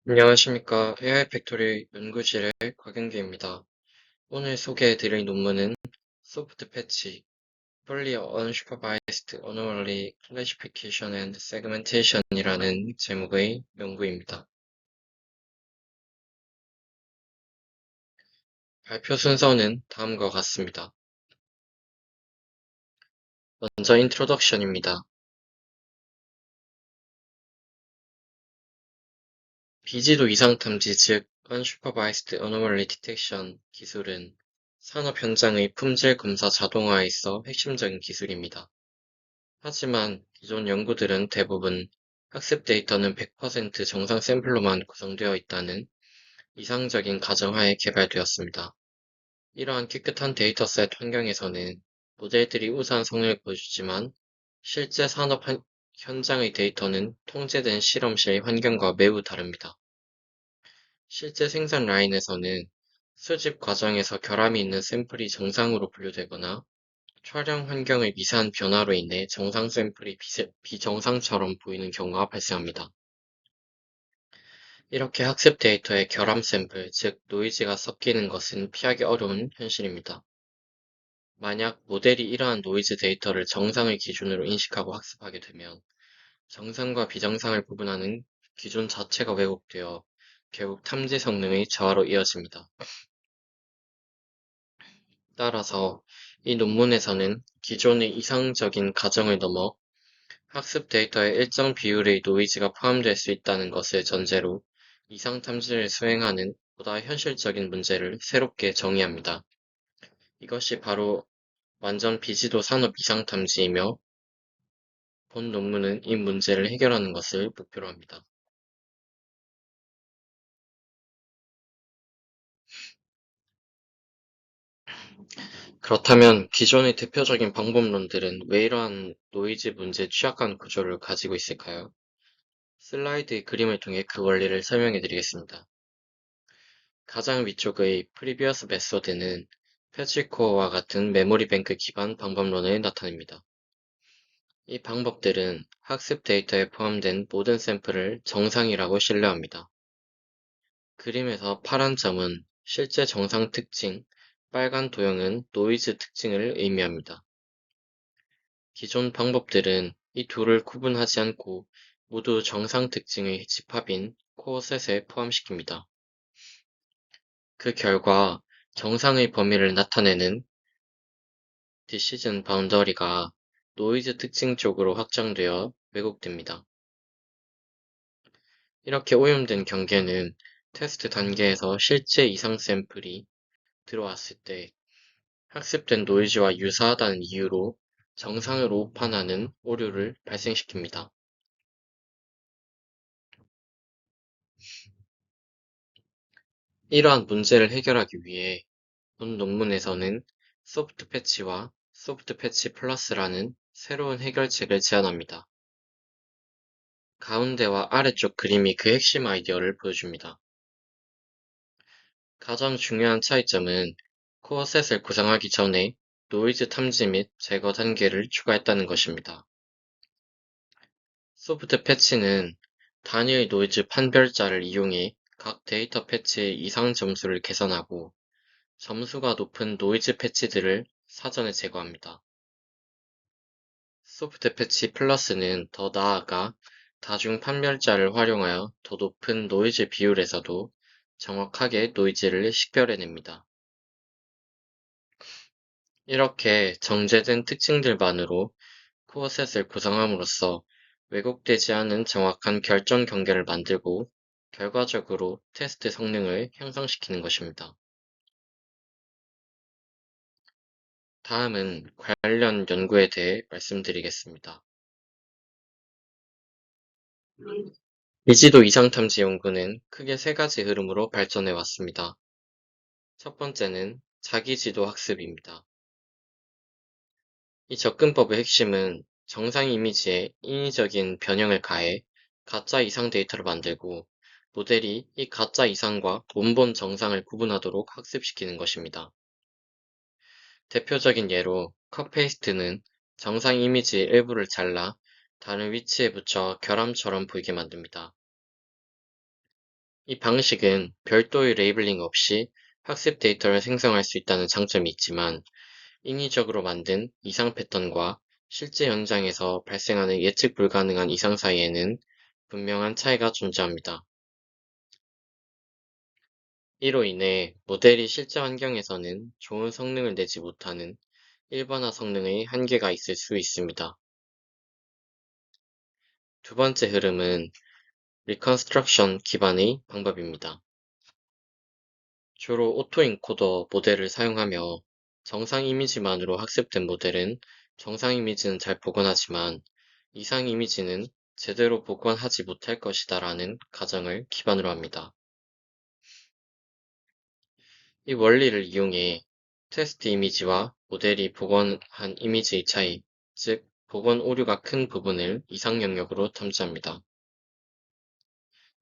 안녕하십니까. AI 팩토리 연구실의 곽영규입니다. 오늘 소개해드릴 논문은 소프트 패치, Fully Unsupervised Anomaly Classification and Segmentation이라는 제목의 연구입니다. 발표 순서는 다음과 같습니다. 먼저 인트로덕션입니다. 비지도 이상 탐지 즉 Unsupervised Anomaly Detection 기술은 산업 현장의 품질 검사 자동화에 있어 핵심적인 기술입니다. 하지만 기존 연구들은 대부분 학습 데이터는 100% 정상 샘플로만 구성되어 있다는 이상적인 가정하에 개발되었습니다. 이러한 깨끗한 데이터셋 환경에서는 모델들이 우수한 성능을 보여주지만 실제 산업 현장의 데이터는 통제된 실험실 환경과 매우 다릅니다. 실제 생산 라인에서는 수집 과정에서 결함이 있는 샘플이 정상으로 분류되거나 촬영 환경의 미세한 변화로 인해 정상 샘플이 비정상처럼 보이는 경우가 발생합니다. 이렇게 학습 데이터에 결함 샘플, 즉 노이즈가 섞이는 것은 피하기 어려운 현실입니다. 만약 모델이 이러한 노이즈 데이터를 정상의 기준으로 인식하고 학습하게 되면 정상과 비정상을 구분하는 기준 자체가 왜곡되어 결국 탐지 성능의 저하로 이어집니다. 따라서 이 논문에서는 기존의 이상적인 가정을 넘어 학습 데이터에 일정 비율의 노이즈가 포함될 수 있다는 것을 전제로 이상 탐지를 수행하는 보다 현실적인 문제를 새롭게 정의합니다. 이것이 바로 완전 비지도 산업 이상 탐지이며 본 논문은 이 문제를 해결하는 것을 목표로 합니다. 그렇다면 기존의 대표적인 방법론들은 왜 이러한 노이즈 문제에 취약한 구조를 가지고 있을까요? 슬라이드의 그림을 통해 그 원리를 설명해 드리겠습니다. 가장 위쪽의 Previous Method는 패치코어와 같은 메모리 뱅크 기반 방법론을 나타냅니다. 이 방법들은 학습 데이터에 포함된 모든 샘플을 정상이라고 신뢰합니다. 그림에서 파란 점은 실제 정상 특징, 빨간 도형은 노이즈 특징을 의미합니다. 기존 방법들은 이 둘을 구분하지 않고 모두 정상 특징의 집합인 코어셋에 포함시킵니다. 그 결과 정상의 범위를 나타내는 디시전 바운더리가 노이즈 특징 쪽으로 확장되어 왜곡됩니다. 이렇게 오염된 경계는 테스트 단계에서 실제 이상 샘플이 들어왔을 때 학습된 노이즈와 유사하다는 이유로 정상으로 오판하는 오류를 발생시킵니다. 이러한 문제를 해결하기 위해 본 논문에서는 소프트 패치와 소프트 패치 플러스라는 새로운 해결책을 제안합니다. 가운데와 아래쪽 그림이 그 핵심 아이디어를 보여줍니다. 가장 중요한 차이점은 코어셋을 구성하기 전에 노이즈 탐지 및 제거 단계를 추가했다는 것입니다. 소프트 패치는 단위의 노이즈 판별자를 이용해 각 데이터 패치의 이상 점수를 계산하고 점수가 높은 노이즈 패치들을 사전에 제거합니다. 소프트 패치 플러스는 더 나아가 다중 판별자를 활용하여 더 높은 노이즈 비율에서도 정확하게 노이즈를 식별해냅니다. 이렇게 정제된 특징들만으로 코어셋을 구성함으로써 왜곡되지 않은 정확한 결정 경계를 만들고 결과적으로 테스트 성능을 향상시키는 것입니다. 다음은 관련 연구에 대해 말씀드리겠습니다. 미지도 이상탐지 연구는 크게 세 가지 흐름으로 발전해 왔습니다. 첫 번째는 자기지도 학습입니다. 이 접근법의 핵심은 정상 이미지에 인위적인 변형을 가해 가짜 이상 데이터를 만들고 모델이 이 가짜 이상과 원본 정상을 구분하도록 학습시키는 것입니다. 대표적인 예로 컷페이스트는 정상 이미지의 일부를 잘라 다른 위치에 붙여 결함처럼 보이게 만듭니다. 이 방식은 별도의 레이블링 없이 학습 데이터를 생성할 수 있다는 장점이 있지만 인위적으로 만든 이상 패턴과 실제 현장에서 발생하는 예측 불가능한 이상 사이에는 분명한 차이가 존재합니다. 이로 인해 모델이 실제 환경에서는 좋은 성능을 내지 못하는 일반화 성능의 한계가 있을 수 있습니다. 두 번째 흐름은 리컨스트럭션 기반의 방법입니다. 주로 오토인코더 모델을 사용하며 정상 이미지만으로 학습된 모델은 정상 이미지는 잘 복원하지만 이상 이미지는 제대로 복원하지 못할 것이다 라는 가정을 기반으로 합니다. 이 원리를 이용해 테스트 이미지와 모델이 복원한 이미지의 차이, 즉 복원 오류가 큰 부분을 이상 영역으로 탐지합니다.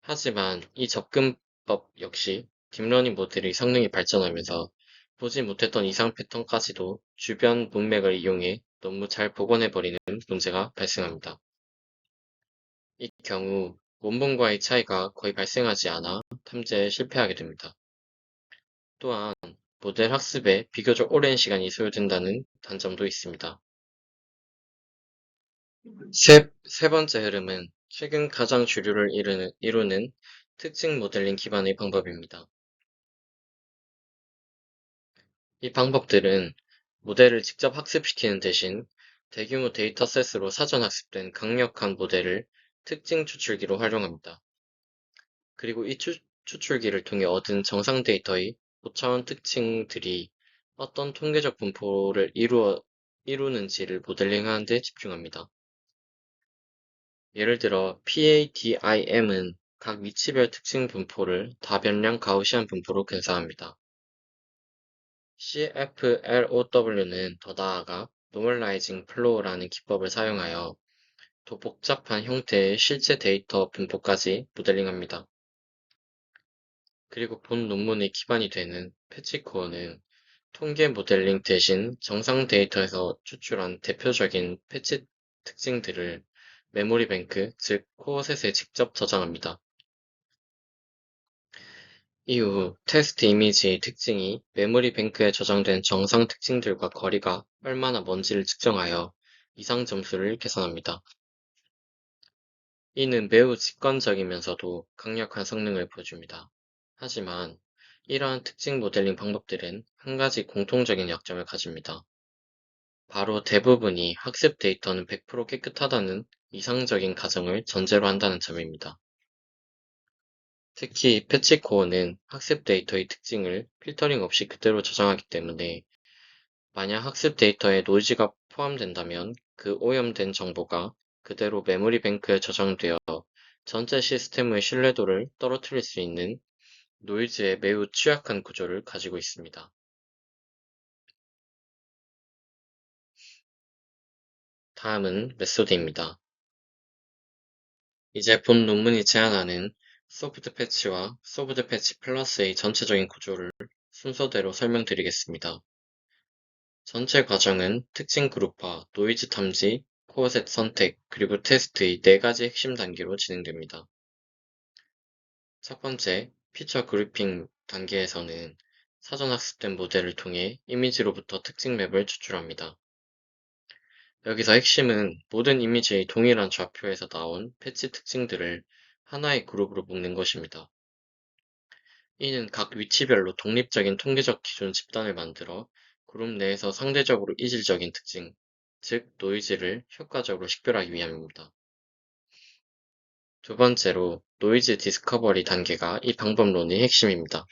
하지만 이 접근법 역시 딥러닝 모델의 성능이 발전하면서 보지 못했던 이상 패턴까지도 주변 문맥을 이용해 너무 잘 복원해버리는 문제가 발생합니다. 이 경우 원본과의 차이가 거의 발생하지 않아 탐지에 실패하게 됩니다. 또한 모델 학습에 비교적 오랜 시간이 소요된다는 단점도 있습니다. 세 번째 흐름은 최근 가장 주류를 이루는 특징 모델링 기반의 방법입니다. 이 방법들은 모델을 직접 학습시키는 대신 대규모 데이터셋으로 사전 학습된 강력한 모델을 특징 추출기로 활용합니다. 그리고 이 추출기를 통해 얻은 정상 데이터의 고차원 특징들이 어떤 통계적 분포를 이루는지를 모델링하는 데 집중합니다. 예를 들어 PADIM은 각 위치별 특징 분포를 다변량 가우시안 분포로 근사합니다. CFLOW는 더 나아가 Normalizing Flow라는 기법을 사용하여 더 복잡한 형태의 실제 데이터 분포까지 모델링합니다. 그리고 본 논문의 기반이 되는 패치코어는 통계 모델링 대신 정상 데이터에서 추출한 대표적인 패치 특징들을 메모리 뱅크, 즉 코어셋에 직접 저장합니다. 이후 테스트 이미지의 특징이 메모리 뱅크에 저장된 정상 특징들과 거리가 얼마나 먼지를 측정하여 이상 점수를 계산합니다. 이는 매우 직관적이면서도 강력한 성능을 보여줍니다. 하지만 이러한 특징 모델링 방법들은 한 가지 공통적인 약점을 가집니다. 바로 대부분이 학습 데이터는 100% 깨끗하다는 이상적인 가정을 전제로 한다는 점입니다. 특히 패치코어는 학습 데이터의 특징을 필터링 없이 그대로 저장하기 때문에 만약 학습 데이터에 노이즈가 포함된다면 그 오염된 정보가 그대로 메모리 뱅크에 저장되어 전체 시스템의 신뢰도를 떨어뜨릴 수 있는 노이즈에 매우 취약한 구조를 가지고 있습니다. 다음은 메소드입니다. 이제 본 논문이 제안하는 소프트 패치와 소프트 패치 플러스의 전체적인 구조를 순서대로 설명드리겠습니다. 전체 과정은 특징 그룹화, 노이즈 탐지, 코어셋 선택, 그리고 테스트의 4가지 핵심 단계로 진행됩니다. 첫 번째, 피처 그룹핑 단계에서는 사전 학습된 모델을 통해 이미지로부터 특징 맵을 추출합니다. 여기서 핵심은 모든 이미지의 동일한 좌표에서 나온 패치 특징들을 하나의 그룹으로 묶는 것입니다. 이는 각 위치별로 독립적인 통계적 기준 집단을 만들어 그룹 내에서 상대적으로 이질적인 특징, 즉 노이즈를 효과적으로 식별하기 위함입니다. 두 번째로 노이즈 디스커버리 단계가 이 방법론의 핵심입니다.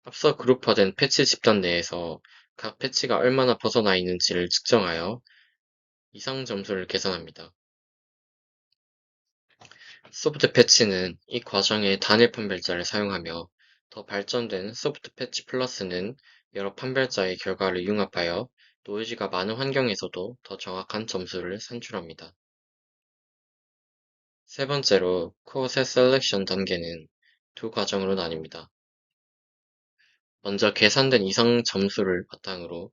앞서 그룹화된 패치 집단 내에서 각 패치가 얼마나 벗어나 있는지를 측정하여 이상 점수를 계산합니다. 소프트 패치는 이 과정에 단일 판별자를 사용하며 더 발전된 소프트 패치 플러스는 여러 판별자의 결과를 융합하여 노이즈가 많은 환경에서도 더 정확한 점수를 산출합니다. 세 번째로 코어셋 셀렉션 단계는 두 과정으로 나뉩니다. 먼저 계산된 이상 점수를 바탕으로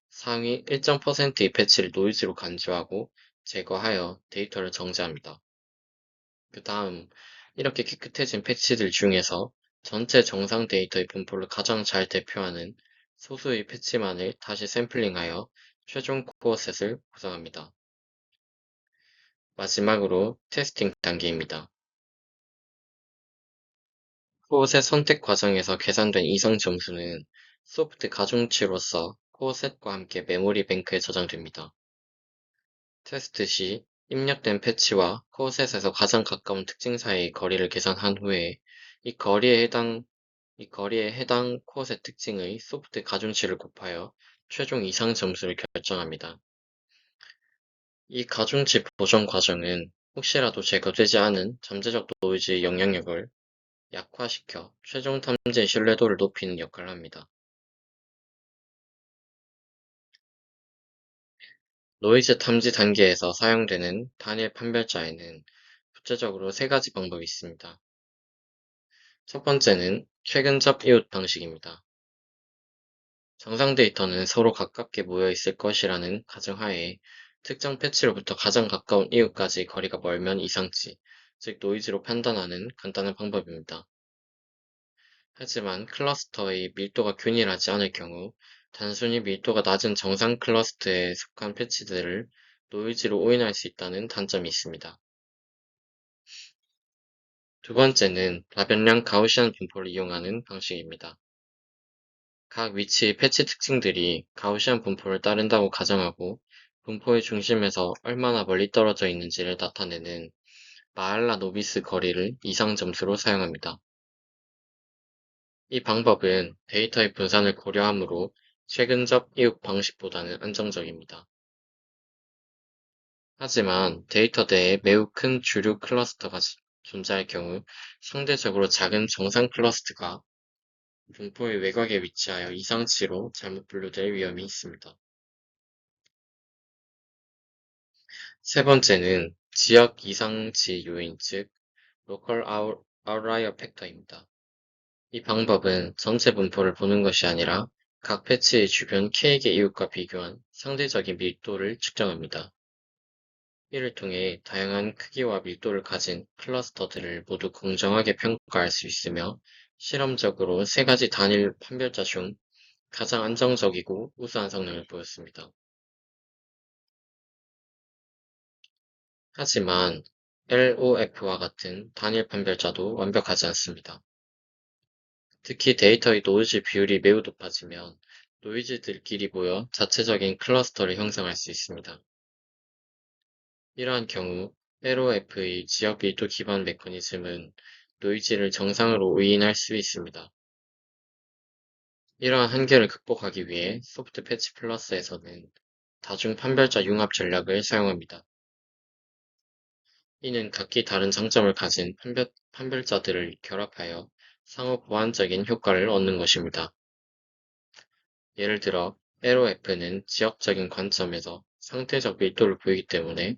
상위 일정 %의 패치를 노이즈로 간주하고 제거하여 데이터를 정제합니다. 그 다음, 이렇게 깨끗해진 패치들 중에서 전체 정상 데이터의 분포를 가장 잘 대표하는 소수의 패치만을 다시 샘플링하여 최종 코어셋을 구성합니다. 마지막으로 테스팅 단계입니다. 코어셋 선택 과정에서 계산된 이성 점수는 소프트 가중치로서 코어셋과 함께 메모리 뱅크에 저장됩니다. 테스트 시 입력된 패치와 코어셋에서 가장 가까운 특징 사이의 거리를 계산한 후에 이 거리에 해당 코어셋 특징의 소프트 가중치를 곱하여 최종 이상 점수를 결정합니다. 이 가중치 보정 과정은 혹시라도 제거되지 않은 잠재적 노이즈의 영향력을 약화시켜 최종 탐지의 신뢰도를 높이는 역할을 합니다. 노이즈 탐지 단계에서 사용되는 단일 판별자에는 구체적으로 세 가지 방법이 있습니다. 첫 번째는 최근접 이웃 방식입니다. 정상 데이터는 서로 가깝게 모여 있을 것이라는 가정하에 특정 패치로부터 가장 가까운 이웃까지 거리가 멀면 이상치, 즉 노이즈로 판단하는 간단한 방법입니다. 하지만 클러스터의 밀도가 균일하지 않을 경우 단순히 밀도가 낮은 정상 클러스터에 속한 패치들을 노이즈로 오인할 수 있다는 단점이 있습니다. 두 번째는 다변량 가우시안 분포를 이용하는 방식입니다. 각 위치의 패치 특징들이 가우시안 분포를 따른다고 가정하고 분포의 중심에서 얼마나 멀리 떨어져 있는지를 나타내는 마할라 노비스 거리를 이상 점수로 사용합니다. 이 방법은 데이터의 분산을 고려하므로 최근접 이웃 방식보다는 안정적입니다. 하지만 데이터 내에 매우 큰 주류 클러스터가 존재할 경우 상대적으로 작은 정상 클러스터가 분포의 외곽에 위치하여 이상치로 잘못 분류될 위험이 있습니다. 세 번째는 지역 이상치 요인, 즉 Local Outlier Factor입니다. 이 방법은 전체 분포를 보는 것이 아니라 각 패치의 주변 K개 이웃과 비교한 상대적인 밀도를 측정합니다. 이를 통해 다양한 크기와 밀도를 가진 클러스터들을 모두 공정하게 평가할 수 있으며 실험적으로 세 가지 단일 판별자 중 가장 안정적이고 우수한 성능을 보였습니다. 하지만 LOF와 같은 단일 판별자도 완벽하지 않습니다. 특히 데이터의 노이즈 비율이 매우 높아지면 노이즈들끼리 모여 자체적인 클러스터를 형성할 수 있습니다. 이러한 경우 LOF의 지역 밀도 기반 메커니즘은 노이즈를 정상으로 의인할 수 있습니다. 이러한 한계를 극복하기 위해 소프트 패치 플러스에서는 다중 판별자 융합 전략을 사용합니다. 이는 각기 다른 장점을 가진 판별자들을 결합하여 상호 보완적인 효과를 얻는 것입니다. 예를 들어 LOF는 지역적인 관점에서 상대적 밀도를 보이기 때문에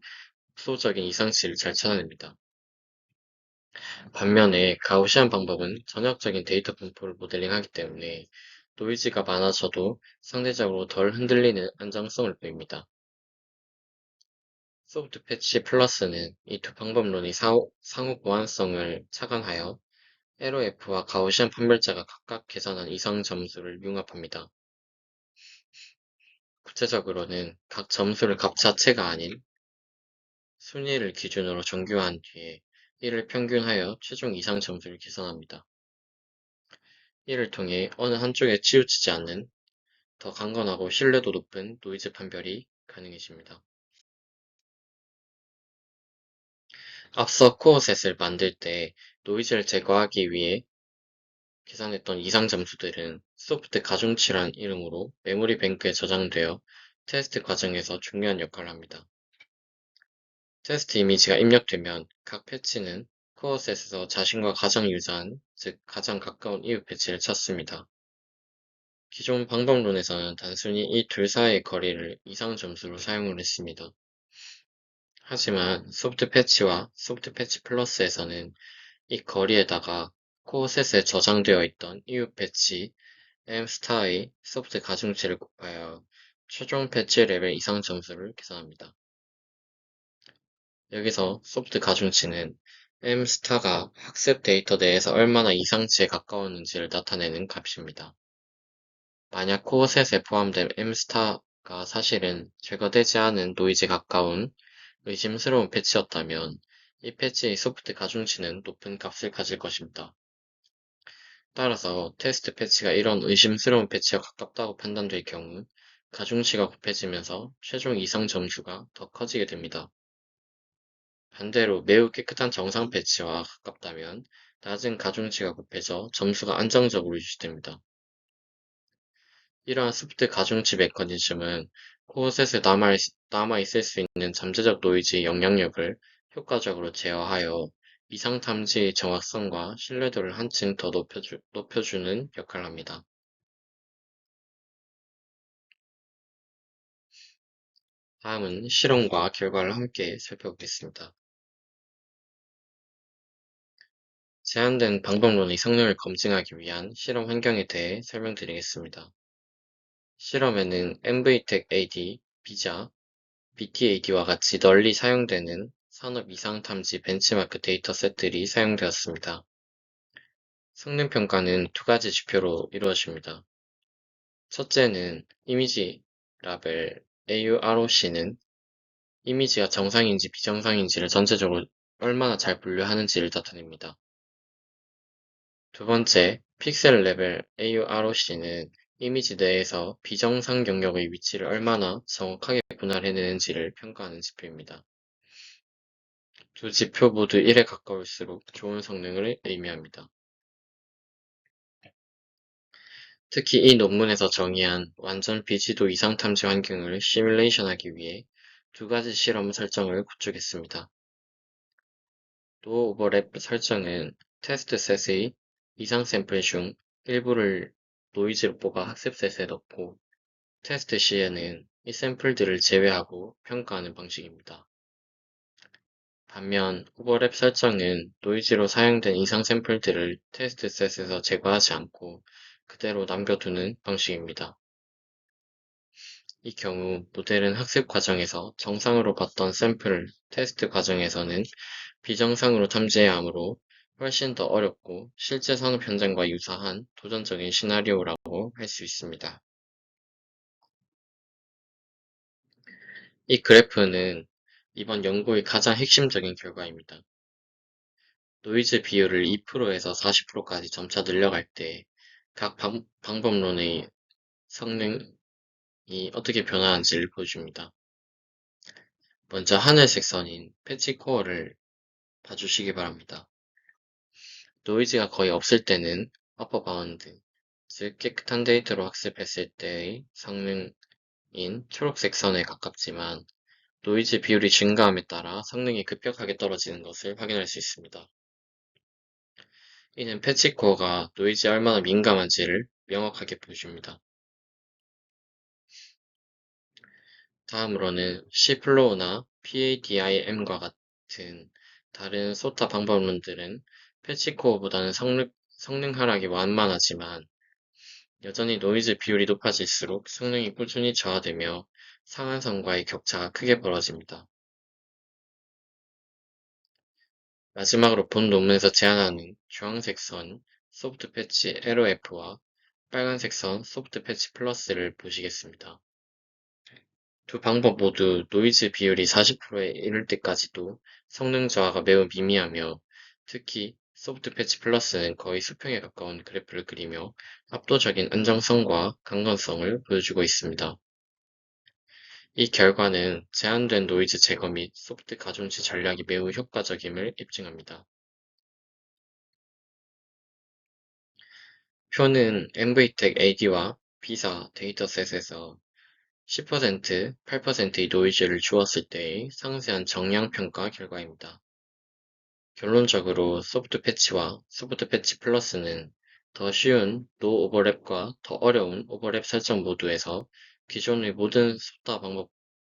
압도적인 이상치를 잘 찾아냅니다. 반면에 가우시안 방법은 전역적인 데이터 분포를 모델링하기 때문에 노이즈가 많아져도 상대적으로 덜 흔들리는 안정성을 보입니다. 소프트 패치 플러스는 이 두 방법론의 상호 보완성을 착안하여 LOF와 가우시안 판별자가 각각 계산한 이상 점수를 융합합니다. 구체적으로는 각 점수를 값 자체가 아닌 순위를 기준으로 정규화한 뒤에 이를 평균하여 최종 이상 점수를 계산합니다. 이를 통해 어느 한쪽에 치우치지 않는 더 강건하고 신뢰도 높은 노이즈 판별이 가능해집니다. 앞서 코어셋을 만들 때 노이즈를 제거하기 위해 계산했던 이상 점수들은 소프트 가중치란 이름으로 메모리 뱅크에 저장되어 테스트 과정에서 중요한 역할을 합니다. 테스트 이미지가 입력되면 각 패치는 코어셋에서 자신과 가장 유사한, 즉 가장 가까운 이웃 패치를 찾습니다. 기존 방법론에서는 단순히 이 둘 사이의 거리를 이상 점수로 사용을 했습니다. 하지만 소프트 패치와 소프트 패치 플러스에서는 이 거리에다가 코어셋에 저장되어 있던 이웃 패치 m스타의 소프트 가중치를 곱하여 최종 패치 레벨 이상 점수를 계산합니다. 여기서 소프트 가중치는 mstar가 학습 데이터 내에서 얼마나 이상치에 가까웠는지를 나타내는 값입니다. 만약 코어셋에 포함된 mstar가 사실은 제거되지 않은 노이즈에 가까운 의심스러운 패치였다면 이 패치의 소프트 가중치는 높은 값을 가질 것입니다. 따라서 테스트 패치가 이런 의심스러운 패치와 가깝다고 판단될 경우 가중치가 곱해지면서 최종 이상 점수가 더 커지게 됩니다. 반대로 매우 깨끗한 정상 패치와 가깝다면 낮은 가중치가 곱해져 점수가 안정적으로 유지됩니다. 이러한 소프트 가중치 메커니즘은 코어셋에 남아있을 수 있는 잠재적 노이즈의 영향력을 효과적으로 제어하여 이상 탐지의 정확성과 신뢰도를 한층 더 높여주는 역할을 합니다. 다음은 실험과 결과를 함께 살펴보겠습니다. 제한된 방법론의 성능을 검증하기 위한 실험 환경에 대해 설명드리겠습니다. 실험에는 MVTech-AD, 비자, BTAD와 같이 널리 사용되는 산업 이상 탐지 벤치마크 데이터셋들이 사용되었습니다. 성능 평가는 두 가지 지표로 이루어집니다. 첫째는 이미지 라벨 AUROC는 이미지가 정상인지 비정상인지를 전체적으로 얼마나 잘 분류하는지를 나타냅니다. 두 번째, 픽셀 레벨 AUROC는 이미지 내에서 비정상 영역의 위치를 얼마나 정확하게 분할해내는지를 평가하는 지표입니다. 두 지표 모두 1에 가까울수록 좋은 성능을 의미합니다. 특히 이 논문에서 정의한 완전 비지도 이상 탐지 환경을 시뮬레이션하기 위해 두 가지 실험 설정을 구축했습니다. 노 오버랩 설정은 테스트 셋의 이상 샘플 중 일부를 노이즈로 뽑아 학습 셋에 넣고 테스트 시에는 이 샘플들을 제외하고 평가하는 방식입니다. 반면 오버랩 설정은 노이즈로 사용된 이상 샘플들을 테스트 셋에서 제거하지 않고 그대로 남겨두는 방식입니다. 이 경우 모델은 학습 과정에서 정상으로 봤던 샘플을 테스트 과정에서는 비정상으로 탐지해야 하므로 훨씬 더 어렵고 실제 산업 현장과 유사한 도전적인 시나리오라고 할 수 있습니다. 이 그래프는 이번 연구의 가장 핵심적인 결과입니다. 노이즈 비율을 2%에서 40%까지 점차 늘려갈 때 각 방법론의 성능이 어떻게 변화하는지를 보여줍니다. 먼저 하늘색 선인 패치 코어를 봐주시기 바랍니다. 노이즈가 거의 없을 때는 어퍼 바운드, 즉 깨끗한 데이터로 학습했을 때의 성능인 초록색 선에 가깝지만 노이즈 비율이 증가함에 따라 성능이 급격하게 떨어지는 것을 확인할 수 있습니다. 이는 패치 코어가 노이즈에 얼마나 민감한지를 명확하게 보여줍니다. 다음으로는 C플로우나 PADIM과 같은 다른 소타 방법론들은 패치 코어보다는 성능 하락이 완만하지만 여전히 노이즈 비율이 높아질수록 성능이 꾸준히 저하되며 상한선과의 격차가 크게 벌어집니다. 마지막으로 본 논문에서 제안하는 주황색 선 소프트 패치 LOF와 빨간색 선 소프트 패치 플러스를 보시겠습니다. 두 방법 모두 노이즈 비율이 40%에 이를 때까지도 성능 저하가 매우 미미하며 특히 소프트 패치 플러스는 거의 수평에 가까운 그래프를 그리며 압도적인 안정성과 강건성을 보여주고 있습니다. 이 결과는 제한된 노이즈 제거 및 소프트 가중치 전략이 매우 효과적임을 입증합니다. 표는 MVTech AD와 비사 데이터셋에서 10%, 8%의 노이즈를 주었을 때의 상세한 정량 평가 결과입니다. 결론적으로 소프트 패치와 소프트 패치 플러스는 더 쉬운 노 오버랩과 더 어려운 오버랩 설정 모두에서 기존의 모든 소프트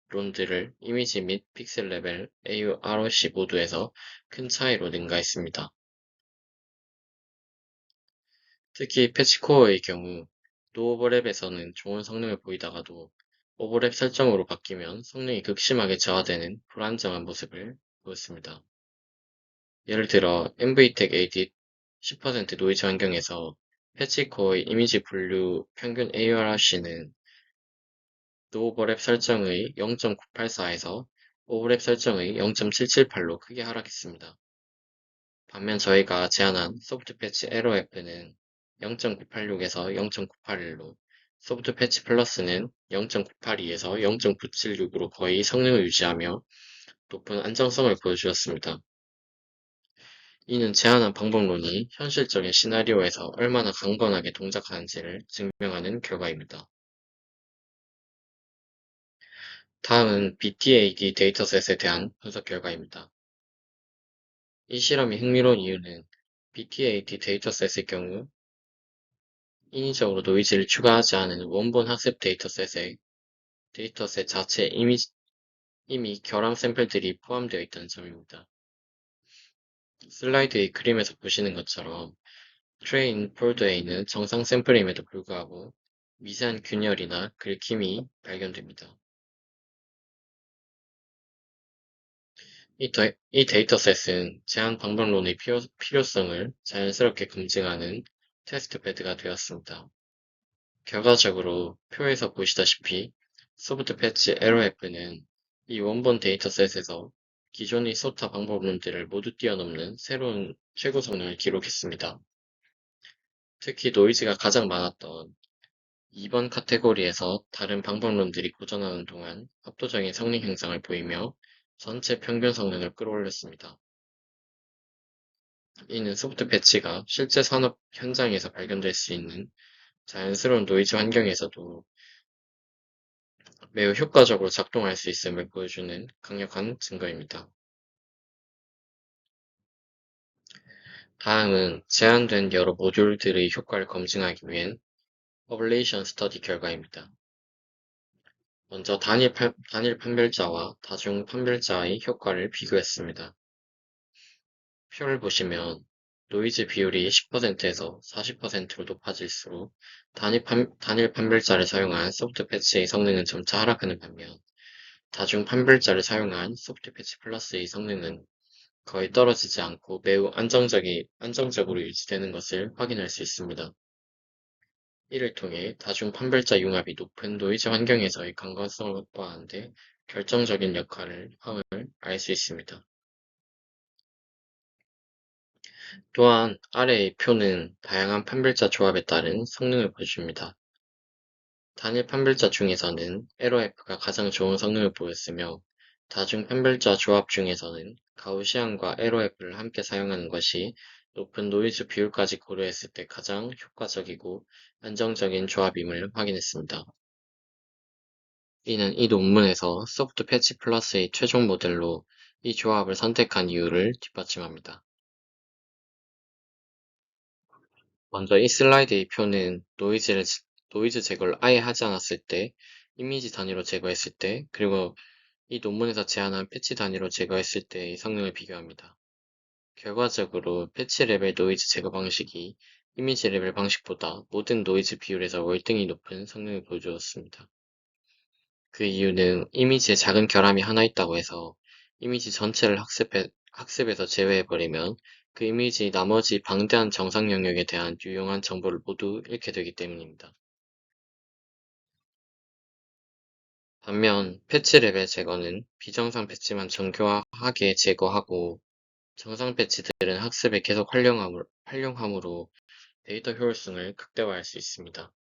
방법론들을 이미지 및 픽셀 레벨 AUROC 모두에서 큰 차이로 능가했습니다. 특히 패치코어의 경우 노 오버랩에서는 좋은 성능을 보이다가도 오버랩 설정으로 바뀌면 성능이 극심하게 저하되는 불안정한 모습을 보였습니다. 예를 들어 MVTech AD 10% 노이즈 환경에서 패치코어의 이미지 분류 평균 ARC는 노오버랩 설정의 0.984에서 오버랩 설정의 0.778로 크게 하락했습니다. 반면 저희가 제안한 소프트 패치 에러 F는 0.986에서 0.981로, 소프트 패치 플러스는 0.982에서 0.976으로 거의 성능을 유지하며 높은 안정성을 보여주었습니다. 이는 제안한 방법론이 현실적인 시나리오에서 얼마나 강건하게 동작하는지를 증명하는 결과입니다. 다음은 BTAD 데이터셋에 대한 분석 결과입니다. 이 실험이 흥미로운 이유는 BTAD 데이터셋의 경우 인위적으로 노이즈를 추가하지 않은 원본 학습 데이터셋 자체에 이미 결함 샘플들이 포함되어 있다는 점입니다. 슬라이드의 그림에서 보시는 것처럼 트레인 폴더에 있는 정상 샘플임에도 불구하고 미세한 균열이나 긁힘이 발견됩니다. 이 데이터셋은 제한 방법론의 필요성을 자연스럽게 검증하는 테스트베드가 되었습니다. 결과적으로 표에서 보시다시피 소프트 패치 LOF는 이 원본 데이터셋에서 기존의 소타 방법론들을 모두 뛰어넘는 새로운 최고 성능을 기록했습니다. 특히 노이즈가 가장 많았던 2번 카테고리에서 다른 방법론들이 고전하는 동안 압도적인 성능 향상을 보이며 전체 평균 성능을 끌어올렸습니다. 이는 소프트 패치가 실제 산업 현장에서 발견될 수 있는 자연스러운 노이즈 환경에서도 매우 효과적으로 작동할 수 있음을 보여주는 강력한 증거입니다. 다음은 제한된 여러 모듈들의 효과를 검증하기 위한 어블레이션 스터디 결과입니다. 먼저 단일 판별자와 다중 판별자의 효과를 비교했습니다. 표를 보시면 노이즈 비율이 10%에서 40%로 높아질수록 단일 판별자를 사용한 소프트 패치의 성능은 점차 하락하는 반면 다중 판별자를 사용한 소프트 패치 플러스의 성능은 거의 떨어지지 않고 매우 안정적으로 유지되는 것을 확인할 수 있습니다. 이를 통해 다중 판별자 융합이 높은 노이즈 환경에서의 강건성을 확보하는 데 결정적인 역할을 함을 알 수 있습니다. 또한 아래의 표는 다양한 판별자 조합에 따른 성능을 보여줍니다. 단일 판별자 중에서는 LOF가 가장 좋은 성능을 보였으며 다중 판별자 조합 중에서는 가우시안과 LOF를 함께 사용하는 것이 높은 노이즈 비율까지 고려했을 때 가장 효과적이고 안정적인 조합임을 확인했습니다. 이는 이 논문에서 소프트 패치 플러스의 최종 모델로 이 조합을 선택한 이유를 뒷받침합니다. 먼저 이 슬라이드의 표는 노이즈 제거를 아예 하지 않았을 때, 이미지 단위로 제거했을 때, 그리고 이 논문에서 제안한 패치 단위로 제거했을 때의 성능을 비교합니다. 결과적으로 패치 레벨 노이즈 제거 방식이 이미지 레벨 방식보다 모든 노이즈 비율에서 월등히 높은 성능을 보여주었습니다. 그 이유는 이미지에 작은 결함이 하나 있다고 해서 이미지 전체를 학습에서 제외해버리면 그 이미지 나머지 방대한 정상 영역에 대한 유용한 정보를 모두 잃게 되기 때문입니다. 반면 패치 레벨 제거는 비정상 패치만 정교하게 제거하고 정상 패치들은 학습에 계속 활용함으로 데이터 효율성을 극대화할 수 있습니다.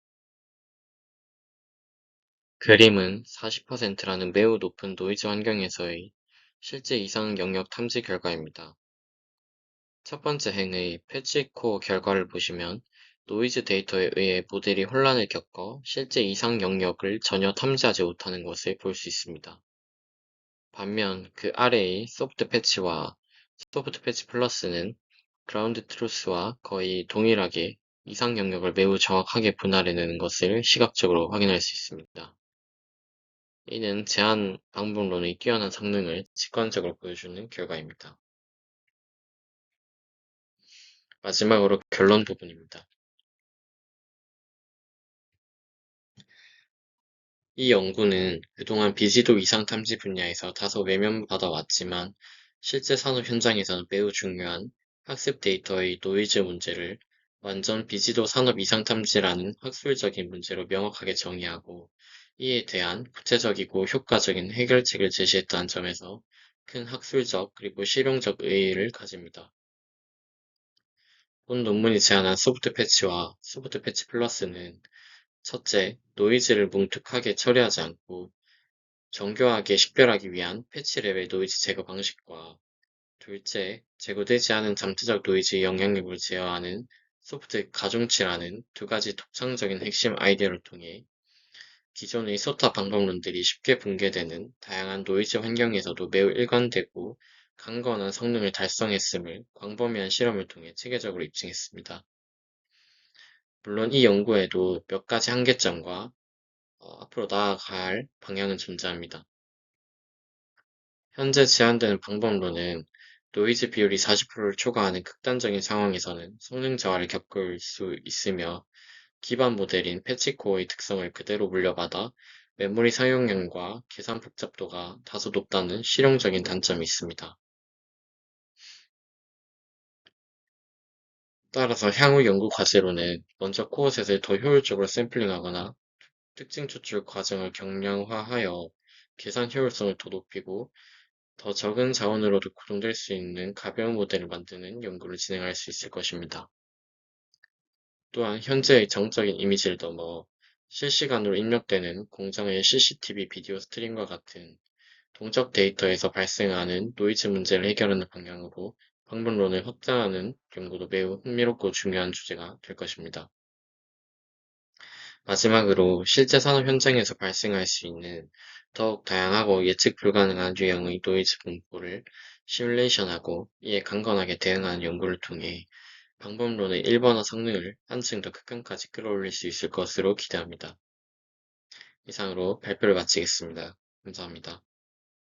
그림은 40%라는 매우 높은 노이즈 환경에서의 실제 이상 영역 탐지 결과입니다. 첫 번째 행의 패치 코어 결과를 보시면 노이즈 데이터에 의해 모델이 혼란을 겪어 실제 이상 영역을 전혀 탐지하지 못하는 것을 볼 수 있습니다. 반면 그 아래의 소프트 패치와 소프트 패치 플러스는 그라운드 트루스와 거의 동일하게 이상 영역을 매우 정확하게 분할해내는 것을 시각적으로 확인할 수 있습니다. 이는 제한 방법론의 뛰어난 성능을 직관적으로 보여주는 결과입니다. 마지막으로 결론 부분입니다. 이 연구는 그동안 비지도 이상 탐지 분야에서 다소 외면받아 왔지만 실제 산업 현장에서는 매우 중요한 학습 데이터의 노이즈 문제를 완전 비지도 산업 이상 탐지라는 학술적인 문제로 명확하게 정의하고 이에 대한 구체적이고 효과적인 해결책을 제시했다는 점에서 큰 학술적 그리고 실용적 의의를 가집니다. 본 논문이 제안한 소프트 패치와 소프트 패치 플러스는 첫째, 노이즈를 뭉툭하게 처리하지 않고 정교하게 식별하기 위한 패치 레벨 노이즈 제거 방식과 둘째, 제거되지 않은 잠재적 노이즈의 영향력을 제어하는 소프트 가중치라는 두 가지 독창적인 핵심 아이디어를 통해 기존의 소타 방법론들이 쉽게 붕괴되는 다양한 노이즈 환경에서도 매우 일관되고 강건한 성능을 달성했음을 광범위한 실험을 통해 체계적으로 입증했습니다. 물론 이 연구에도 몇 가지 한계점과 앞으로 나아가야 할 방향은 존재합니다. 현재 제한되는 방법론은 노이즈 비율이 40%를 초과하는 극단적인 상황에서는 성능 저하를 겪을 수 있으며 기반 모델인 패치코어의 특성을 그대로 물려받아 메모리 사용량과 계산 복잡도가 다소 높다는 실용적인 단점이 있습니다. 따라서 향후 연구 과제로는 먼저 코어셋을 더 효율적으로 샘플링하거나 특징 추출 과정을 경량화하여 계산 효율성을 더 높이고 더 적은 자원으로도 구동될 수 있는 가벼운 모델을 만드는 연구를 진행할 수 있을 것입니다. 또한 현재의 정적인 이미지를 넘어 실시간으로 입력되는 공장의 CCTV 비디오 스트림과 같은 동적 데이터에서 발생하는 노이즈 문제를 해결하는 방향으로 방문론을 확장하는 연구도 매우 흥미롭고 중요한 주제가 될 것입니다. 마지막으로 실제 산업 현장에서 발생할 수 있는 더욱 다양하고 예측 불가능한 유형의 노이즈 분포를 시뮬레이션하고 이에 강건하게 대응하는 연구를 통해 방법론의 일반화 성능을 한층 더 극한까지 끌어올릴 수 있을 것으로 기대합니다. 이상으로 발표를 마치겠습니다. 감사합니다.